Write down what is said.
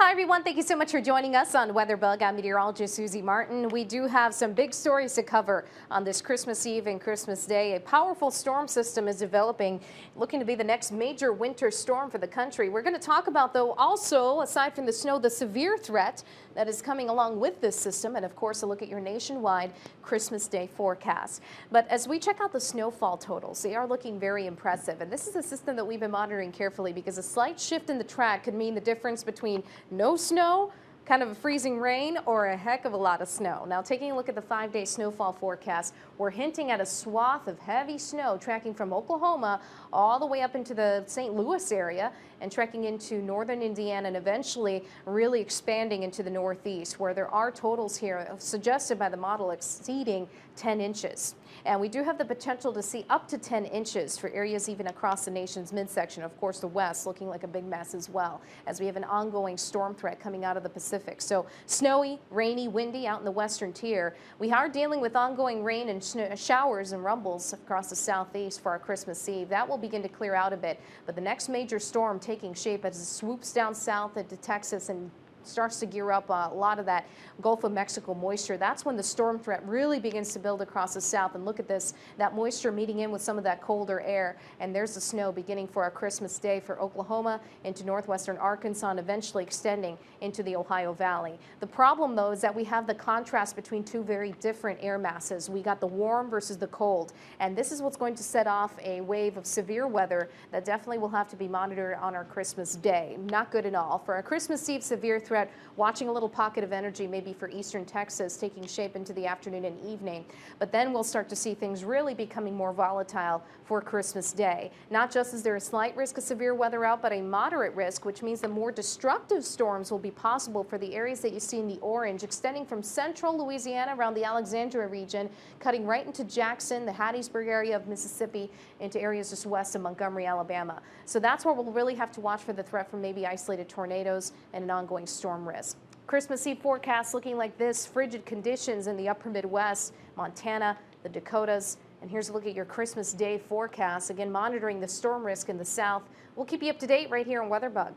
Hi, everyone. Thank you so much for joining us on WeatherBug. I'm meteorologist Susie Martin. We do have some big stories to cover on this Christmas Eve and Christmas Day. A powerful storm system is developing, looking to be the next major winter storm for the country. We're going to talk about, though, also, aside from the snow, the severe threat that is coming along with this system, and of course, a look at your nationwide Christmas Day forecast. But as we check out the snowfall totals, they are looking very impressive. And this is a system that we've been monitoring carefully because a slight shift in the track could mean the difference between no snow, kind of a freezing rain, or a heck of a lot of snow. Now, taking a look at the 5-day snowfall forecast, we're hinting at a swath of heavy snow tracking from Oklahoma all the way up into the St. Louis area and trekking into northern Indiana and eventually really expanding into the northeast, where there are totals here suggested by the model exceeding 10 inches. And we do have the potential to see up to 10 inches for areas even across the nation's midsection. Of course, the west looking like a big mess as well, as we have an ongoing storm threat coming out of the Pacific. So snowy, rainy, windy out in the western tier. We are dealing with ongoing rain and showers and rumbles across the southeast for our Christmas Eve. That will begin to clear out a bit. But the next major storm taking shape as it swoops down south into Texas and starts to gear up a lot of that Gulf of Mexico moisture. That's when the storm threat really begins to build across the south. And look at this, that moisture meeting in with some of that colder air. And there's the snow beginning for our Christmas Day for Oklahoma into northwestern Arkansas and eventually extending into the Ohio Valley. The problem, though, is that we have the contrast between two very different air masses. We got the warm versus the cold. And this is what's going to set off a wave of severe weather that definitely will have to be monitored on our Christmas Day. Not good at all. For our Christmas Eve severe threat, watching a little pocket of energy maybe for eastern Texas taking shape into the afternoon and evening. But then we'll start to see things really becoming more volatile for Christmas Day. Not just is there a slight risk of severe weather out, but a moderate risk, which means the more destructive storms will be possible for the areas that you see in the orange, extending from central Louisiana around the Alexandria region, cutting right into Jackson, the Hattiesburg area of Mississippi, into areas just west of Montgomery, Alabama. So that's where we'll really have to watch for the threat from maybe isolated tornadoes and an ongoing storm risk. Christmas Eve forecast looking like this: frigid conditions in the upper Midwest, Montana, the Dakotas. And here's a look at your Christmas Day forecast. Again, monitoring the storm risk in the south. We'll keep you up to date right here on WeatherBug.